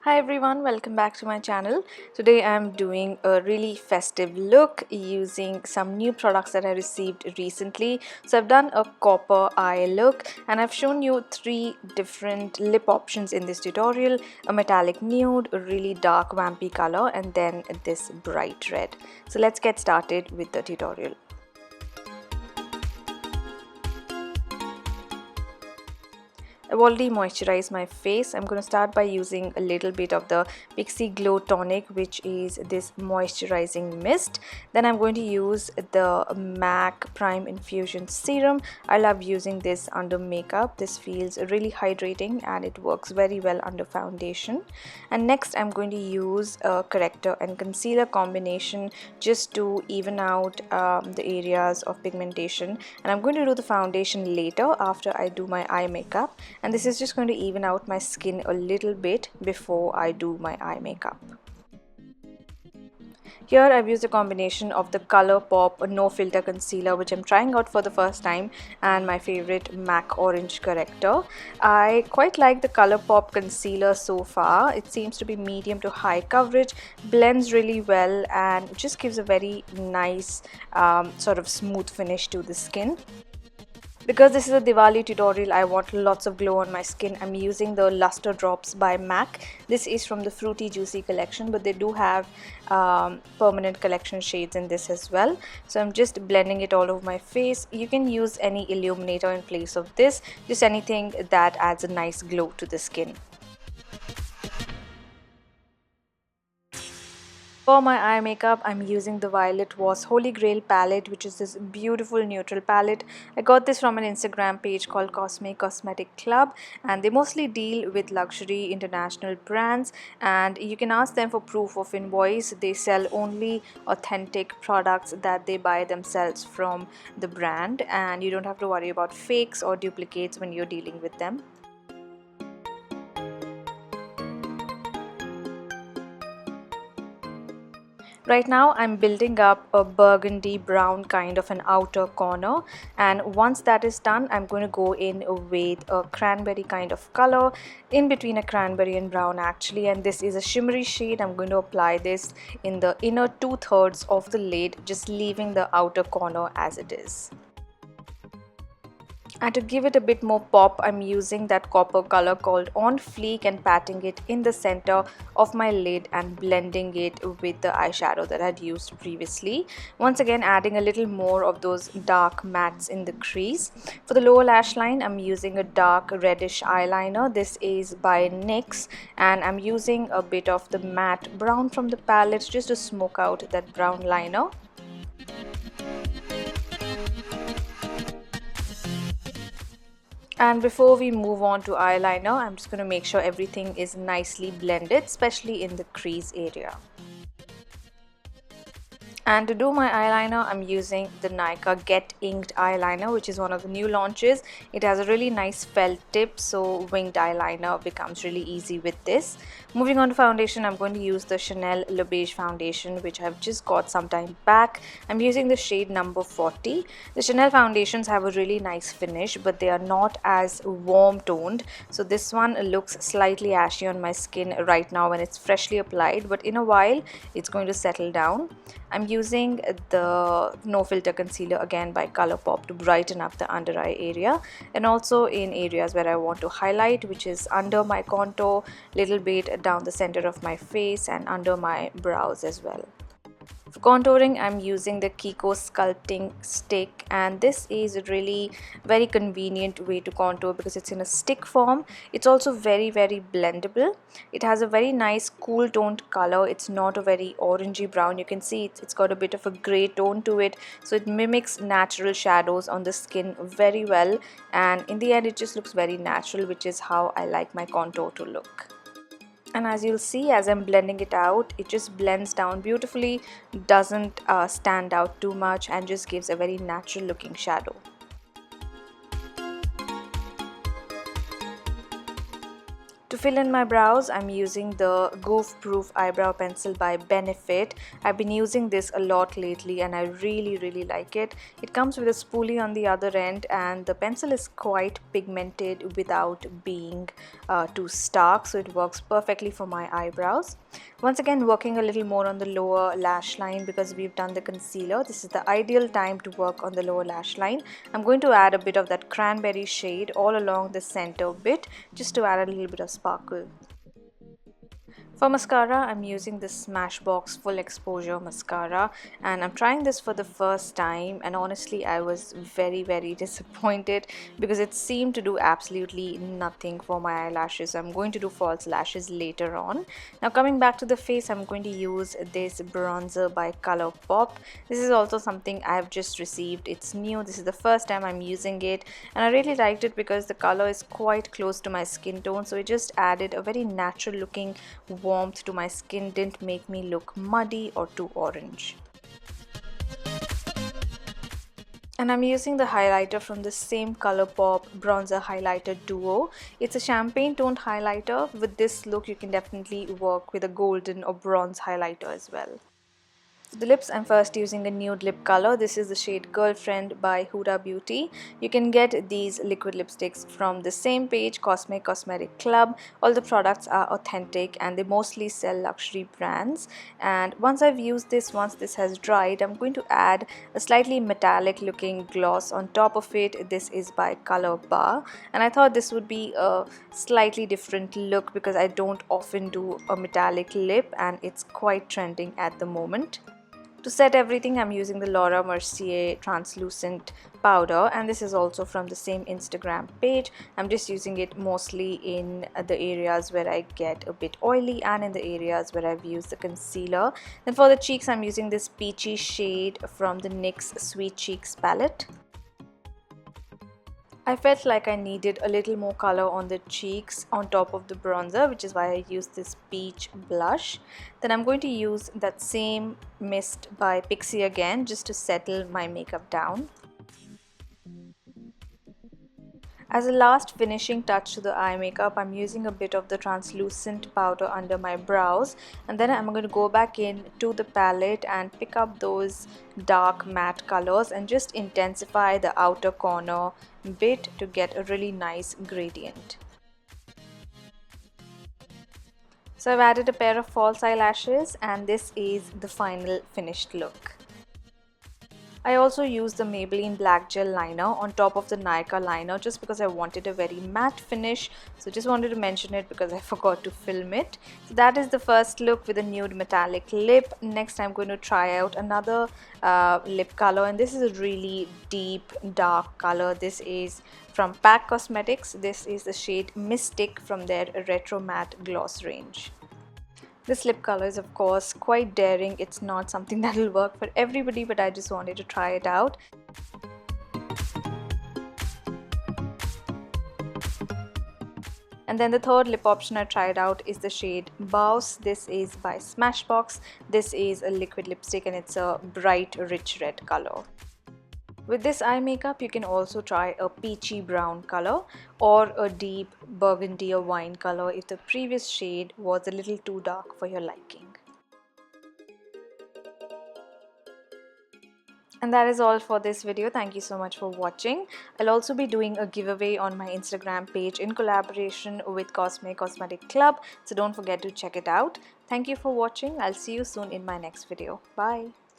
Hi everyone, welcome back to my channel. Today I'm doing a really festive look using some new products that I received recently. So I've done a copper eye look and I've shown you three different lip options in this tutorial: a metallic nude, a really dark vampy color, and then this bright red. So let's get started with the tutorial. I've already moisturized my face. I'm going to start by using a little bit of the PIXI Glow Tonic, which is this moisturizing mist. Then I'm going to use the MAC Prime Infusion Serum. I love using this under makeup. This feels really hydrating and it works very well under foundation. And next I'm going to use a corrector and concealer combination just to even out the areas of pigmentation. And I'm going to do the foundation later after I do my eye makeup. And this is just going to even out my skin a little bit before I do my eye makeup. Here I've used a combination of the ColourPop No Filter Concealer, which I'm trying out for the first time, and my favorite MAC Orange corrector. I quite like the ColourPop concealer so far. It seems to be medium to high coverage, blends really well, and just gives a very nice sort of smooth finish to the skin. Because this is a Diwali tutorial, I want lots of glow on my skin. I'm using the Lustre drops by MAC. This is from the Fruity Juicy collection, but they do have permanent collection shades in this as well. So I'm just blending it all over my face. You can use any illuminator in place of this, just anything that adds a nice glow to the skin. For my eye makeup, I'm using the Violet Voss Holy Grail palette, which is this beautiful neutral palette. I got this from an Instagram page called Cosmetic Club, and they mostly deal with luxury international brands, and you can ask them for proof of invoice. They sell only authentic products that they buy themselves from the brand, and you don't have to worry about fakes or duplicates when you're dealing with them. Right now I'm building up a burgundy brown kind of an outer corner, and once that is done I'm going to go in with a cranberry kind of color, in between a cranberry and brown actually, and this is a shimmery shade. I'm going to apply this in the inner 2/3 of the lid, just leaving the outer corner as it is. And to give it a bit more pop, I'm using that copper color called On Fleek and patting it in the center of my lid and blending it with the eyeshadow that I'd used previously. Once again, adding a little more of those dark mattes in the crease. For the lower lash line, I'm using a dark reddish eyeliner. This is by NYX, and I'm using a bit of the matte brown from the palette just to smoke out that brown liner. And before we move on to eyeliner, I'm just going to make sure everything is nicely blended, especially in the crease area. And to do my eyeliner, I'm using the Nykaa Get Inked eyeliner, which is one of the new launches. It has a really nice felt tip, so winged eyeliner becomes really easy with this. Moving on to foundation, I'm going to use the Chanel Le Beige foundation, which I've just got some time back. I'm using the shade number 40. The Chanel foundations have a really nice finish, but they are not as warm toned. So this one looks slightly ashy on my skin right now when it's freshly applied, but in a while it's going to settle down. I'm using the No Filter Concealer again by ColourPop to brighten up the under eye area, and also in areas where I want to highlight, which is under my contour, little bit down the center of my face, and under my brows as well. For contouring, I'm using the KIKO Sculpting stick, and this is a really very convenient way to contour because it's in a stick form. It's also very blendable. It has a very nice cool toned color. It's not a very orangey brown. You can see it's got a bit of a gray tone to it, so it mimics natural shadows on the skin very well, and in the end it just looks very natural, which is how I like my contour to look. And as you'll see, as I'm blending it out, it just blends down beautifully, doesn't stand out too much, and just gives a very natural looking shadow. To To fill in my brows, I'm using the Goof Proof Eyebrow Pencil by Benefit. I've been using this a lot lately and I really like it. It comes with a spoolie on the other end and the pencil is quite pigmented without being too stark, so it works perfectly for my eyebrows. Once again, working a little more on the lower lash line because we've done the concealer. This is the ideal time to work on the lower lash line. I'm going to add a bit of that cranberry shade all along the center bit just to add a little bit of sparkle. For mascara, I'm using the Smashbox Full Exposure Mascara and I'm trying this for the first time, and honestly I was very disappointed because it seemed to do absolutely nothing for my eyelashes. I'm going to do false lashes later on. Now coming back to the face, I'm going to use this bronzer by ColourPop. This is also something I've just received. It's new. This is the first time I'm using it and I really liked it because the color is quite close to my skin tone, so it just added a very natural looking warmth to my skin, didn't make me look muddy or too orange. And I'm using the highlighter from the same ColourPop bronzer highlighter duo. It's a champagne toned highlighter. With this look you can definitely work with a golden or bronze highlighter as well. For the lips, I'm first using a nude lip color. This is the shade Girlfriend by Huda Beauty. You can get these liquid lipsticks from the same page, Cosmetic Club. All the products are authentic and they mostly sell luxury brands. And once I've used this, once this has dried, I'm going to add a slightly metallic looking gloss on top of it. This is by ColourPop and I thought this would be a slightly different look because I don't often do a metallic lip and it's quite trending at the moment. To set everything, I'm using the Laura Mercier translucent powder and this is also from the same Instagram page. I'm just using it mostly in the areas where I get a bit oily and in the areas where I've used the concealer. Then for the cheeks, I'm using this peachy shade from the NYX Sweet Cheeks palette. I felt like I needed a little more color on the cheeks on top of the bronzer, which is why I used this peach blush. Then I'm going to use that same mist by PIXI again just to settle my makeup down. As a last finishing touch to the eye makeup, I'm using a bit of the translucent powder under my brows and then I'm going to go back in to the palette and pick up those dark matte colors and just intensify the outer corner bit to get a really nice gradient. So I've added a pair of false eyelashes and this is the final finished look. I also used the Maybelline black gel liner on top of the Nykaa liner just because I wanted a very matte finish, so just wanted to mention it because I forgot to film it. So that is the first look with a nude metallic lip. Next I'm going to try out another lip color and this is a really deep dark color. This is from PAC Cosmetics. This is the shade Mystic from their Retro Matte Gloss range. This lip color is of course quite daring. It's not something that will work for everybody, but I just wanted to try it out. And then the third lip option I tried out is the shade Bawse. This is by Smashbox. This is a liquid lipstick and it's a bright rich red color. With this eye makeup, you can also try a peachy brown color or a deep burgundy or wine color if the previous shade was a little too dark for your liking. And that is all for this video. Thank you so much for watching. I'll also be doing a giveaway on my Instagram page in collaboration with Cosmetic Club, so don't forget to check it out. Thank you for watching. I'll see you soon in my next video. Bye.